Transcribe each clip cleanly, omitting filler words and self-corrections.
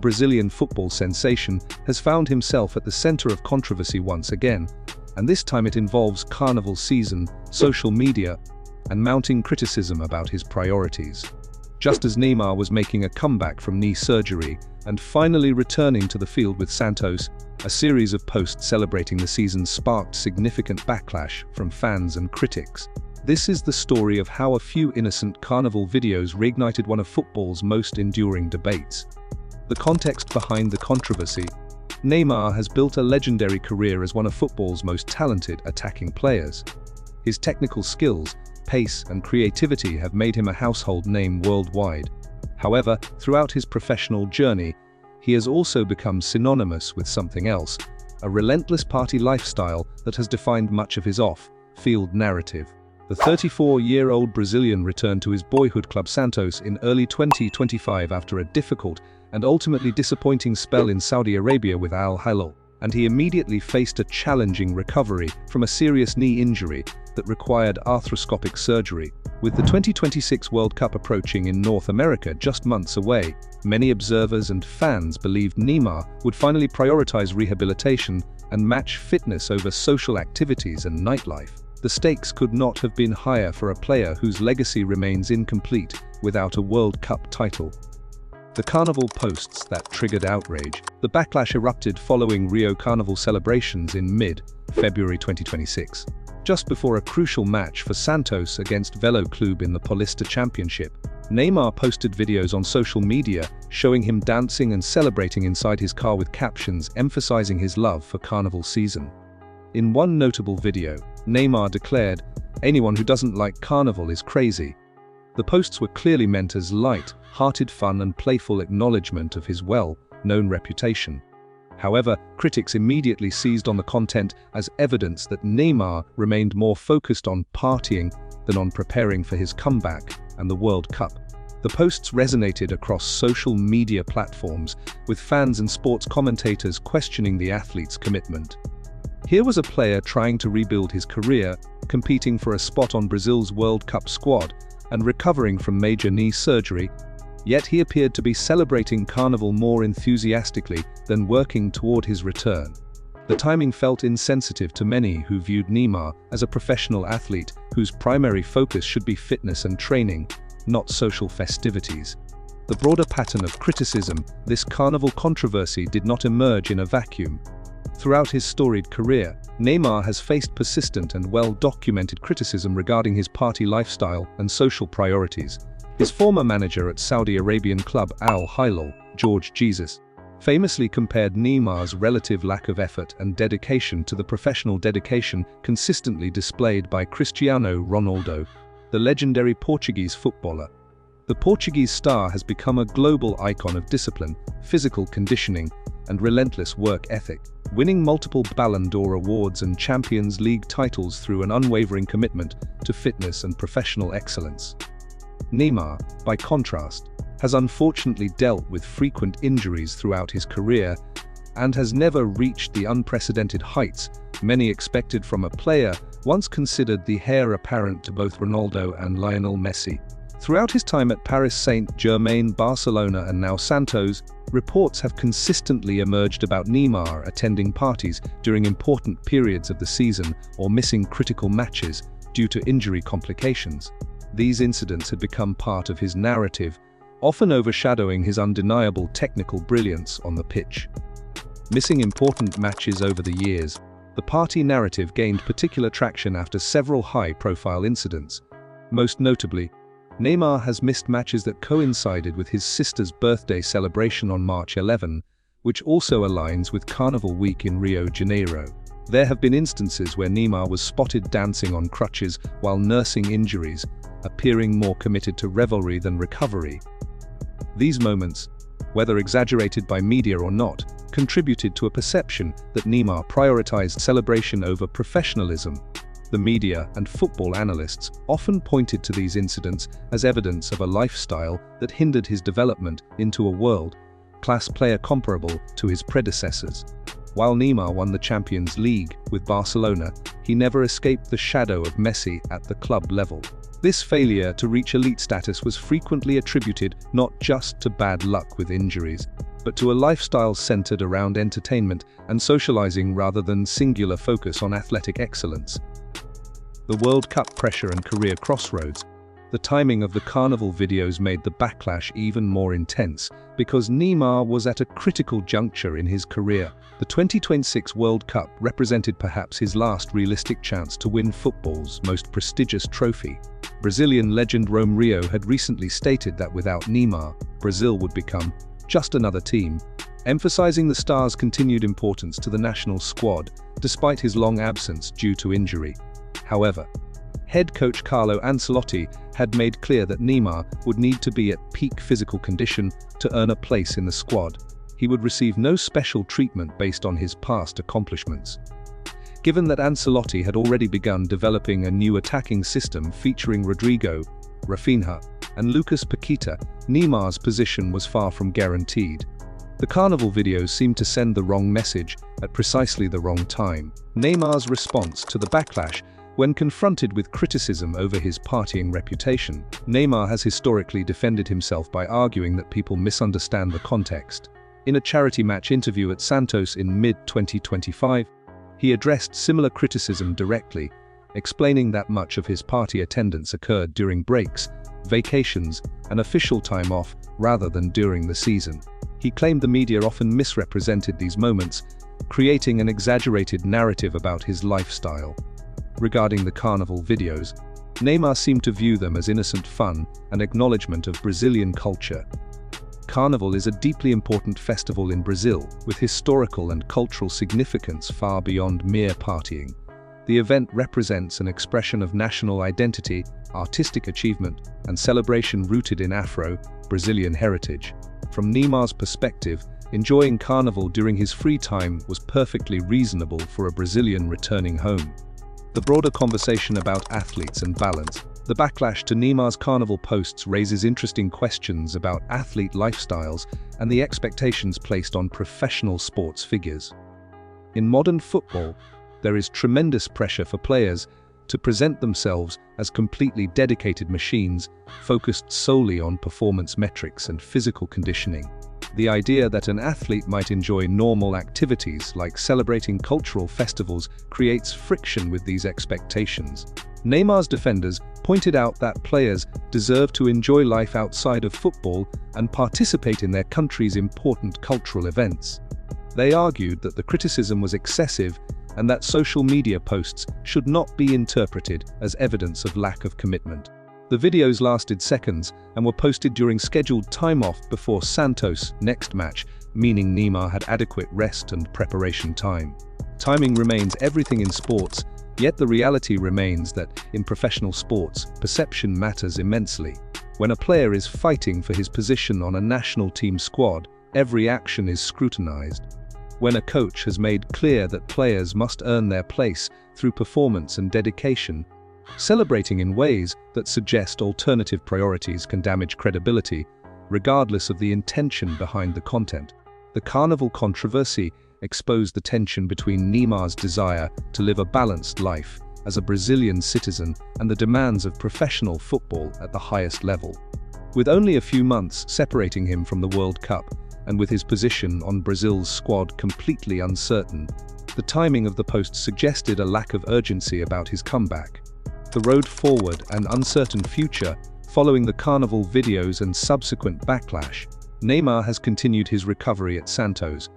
Brazilian football sensation has found himself at the center of controversy once again, and this time it involves carnival season, social media, and mounting criticism about his priorities. Just as Neymar was making a comeback from knee surgery and finally returning to the field with Santos, a series of posts celebrating the season sparked significant backlash from fans and critics. This is the story of how a few innocent carnival videos reignited one of football's most enduring debates. The context behind the controversy: Neymar has built a legendary career as one of football's most talented attacking players. His technical skills, pace, and creativity have made him a household name worldwide. However, throughout his professional journey, he has also become synonymous with something else: a relentless party lifestyle that has defined much of his off-field narrative. The 34-year-old Brazilian returned to his boyhood club Santos in early 2025 after a difficult and ultimately disappointing spell in Saudi Arabia with Al Hilal, and he immediately faced a challenging recovery from a serious knee injury that required arthroscopic surgery. With the 2026 World Cup approaching in North America just months away, many observers and fans believed Neymar would finally prioritize rehabilitation and match fitness over social activities and nightlife. The stakes could not have been higher for a player whose legacy remains incomplete without a World Cup title. The carnival posts that triggered outrage. The backlash erupted following Rio Carnival celebrations in mid-February 2026. Just before a crucial match for Santos against Velo Club in the Paulista Championship, Neymar posted videos on social media showing him dancing and celebrating inside his car with captions emphasizing his love for carnival season. In one notable video, Neymar declared, "Anyone who doesn't like carnival is crazy." The posts were clearly meant as light-hearted fun and playful acknowledgement of his well-known reputation. However, critics immediately seized on the content as evidence that Neymar remained more focused on partying than on preparing for his comeback and the World Cup. The posts resonated across social media platforms, with fans and sports commentators questioning the athlete's commitment. Here was a player trying to rebuild his career, competing for a spot on Brazil's World Cup squad, and recovering from major knee surgery, yet he appeared to be celebrating carnival more enthusiastically than working toward his return. The timing felt insensitive to many who viewed Neymar as a professional athlete whose primary focus should be fitness and training, not social festivities. The broader pattern of criticism: this carnival controversy did not emerge in a vacuum. Throughout his storied career, Neymar has faced persistent and well-documented criticism regarding his party lifestyle and social priorities. His former manager at Saudi Arabian club Al Hilal, George Jesus, famously compared Neymar's relative lack of effort and dedication to the professional dedication consistently displayed by Cristiano Ronaldo, the legendary Portuguese footballer. The Portuguese star has become a global icon of discipline, physical conditioning, and relentless work ethic, winning multiple Ballon d'Or awards and Champions League titles through an unwavering commitment to fitness and professional excellence. Neymar, by contrast, has unfortunately dealt with frequent injuries throughout his career and has never reached the unprecedented heights many expected from a player once considered the heir apparent to both Ronaldo and Lionel Messi. Throughout his time at Paris Saint-Germain, Barcelona, and now Santos, reports have consistently emerged about Neymar attending parties during important periods of the season or missing critical matches due to injury complications. These incidents had become part of his narrative, often overshadowing his undeniable technical brilliance on the pitch. Missing important matches over the years, the party narrative gained particular traction after several high-profile incidents. Most notably, Neymar has missed matches that coincided with his sister's birthday celebration on March 11, which also aligns with Carnival Week in Rio de Janeiro. There have been instances where Neymar was spotted dancing on crutches while nursing injuries, appearing more committed to revelry than recovery. These moments, whether exaggerated by media or not, contributed to a perception that Neymar prioritized celebration over professionalism. The media and football analysts often pointed to these incidents as evidence of a lifestyle that hindered his development into a world-class player comparable to his predecessors. While Neymar won the Champions League with Barcelona, he never escaped the shadow of Messi at the club level. This failure to reach elite status was frequently attributed not just to bad luck with injuries, but to a lifestyle centered around entertainment and socializing rather than singular focus on athletic excellence. The World Cup pressure and career crossroads. The timing of the carnival videos made the backlash even more intense because Neymar was at a critical juncture in his career. The 2026 World Cup represented perhaps his last realistic chance to win football's most prestigious trophy. Brazilian legend Romario had recently stated that without Neymar, Brazil would become just another team, emphasizing the star's continued importance to the national squad despite his long absence due to injury. However, head coach Carlo Ancelotti had made clear that Neymar would need to be at peak physical condition to earn a place in the squad. He would receive no special treatment based on his past accomplishments. Given that Ancelotti had already begun developing a new attacking system featuring Rodrigo, Rafinha, and Lucas Paqueta, Neymar's position was far from guaranteed. The carnival videos seemed to send the wrong message at precisely the wrong time. Neymar's response to the backlash when confronted with criticism over his partying reputation. Neymar has historically defended himself by arguing that people misunderstand the context. In a charity match interview at Santos in mid-2025, he addressed similar criticism directly, explaining that much of his party attendance occurred during breaks, vacations, and official time off rather than during the season. He claimed the media often misrepresented these moments, creating an exaggerated narrative about his lifestyle. Regarding the carnival videos, Neymar seemed to view them as innocent fun and acknowledgement of Brazilian culture. Carnival is a deeply important festival in Brazil, with historical and cultural significance far beyond mere partying. The event represents an expression of national identity, artistic achievement, and celebration rooted in Afro-Brazilian heritage. From Neymar's perspective, enjoying Carnival during his free time was perfectly reasonable for a Brazilian returning home. The broader conversation about athletes and balance. The backlash to Neymar's Carnival posts raises interesting questions about athlete lifestyles and the expectations placed on professional sports figures. In modern football, there is tremendous pressure for players to present themselves as completely dedicated machines, focused solely on performance metrics and physical conditioning. The idea that an athlete might enjoy normal activities like celebrating cultural festivals creates friction with these expectations. Neymar's defenders pointed out that players deserve to enjoy life outside of football and participate in their country's important cultural events. They argued that the criticism was excessive and that social media posts should not be interpreted as evidence of lack of commitment. The videos lasted seconds and were posted during scheduled time off before Santos' next match, meaning Neymar had adequate rest and preparation time. Timing remains everything in sports, yet the reality remains that in professional sports, perception matters immensely. When a player is fighting for his position on a national team squad, every action is scrutinized. When a coach has made clear that players must earn their place through performance and dedication, celebrating in ways that suggest alternative priorities can damage credibility, regardless of the intention behind the content. The Carnival controversy exposed the tension between Neymar's desire to live a balanced life as a Brazilian citizen and the demands of professional football at the highest level. With only a few months separating him from the World Cup, and with his position on Brazil's squad completely uncertain, the timing of the post suggested a lack of urgency about his comeback. The road forward and uncertain future following the Carnival videos and subsequent backlash. Neymar has continued his recovery at Santos.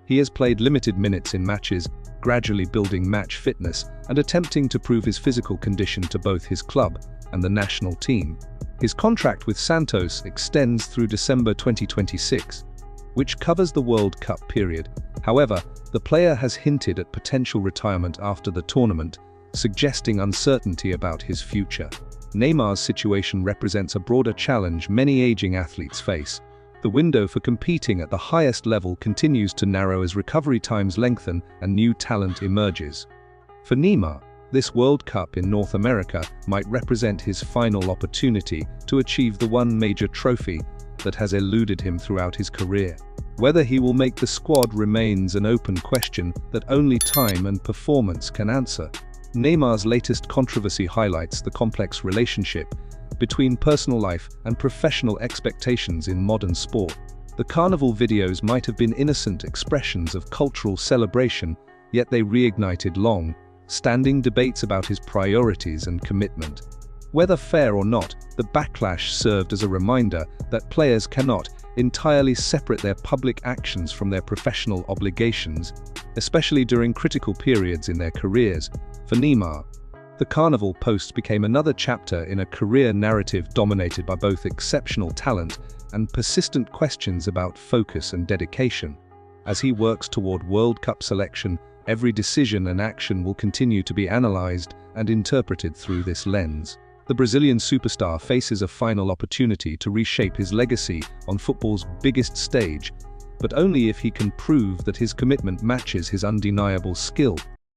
He has played limited minutes in matches, gradually building match fitness and attempting to prove his physical condition to both his club and the national team. His contract with Santos extends through December 2026, which covers the World Cup period. However, the player has hinted at potential retirement after the tournament, suggesting uncertainty about his future. Neymar's situation represents a broader challenge many aging athletes face. The window for competing at the highest level continues to narrow as recovery times lengthen and new talent emerges. For Neymar, this World Cup in North America might represent his final opportunity to achieve the one major trophy that has eluded him throughout his career. Whether he will make the squad remains an open question that only time and performance can answer. Neymar's latest controversy highlights the complex relationship between personal life and professional expectations in modern sport. The carnival videos might have been innocent expressions of cultural celebration, yet they reignited long-standing debates about his priorities and commitment. Whether fair or not, the backlash served as a reminder that players cannot entirely separate their public actions from their professional obligations, especially during critical periods in their careers. For Neymar, the carnival post became another chapter in a career narrative dominated by both exceptional talent and persistent questions about focus and dedication. As he works toward World Cup selection, every decision and action will continue to be analyzed and interpreted through this lens. The Brazilian superstar faces a final opportunity to reshape his legacy on football's biggest stage, but only if he can prove that his commitment matches his undeniable skill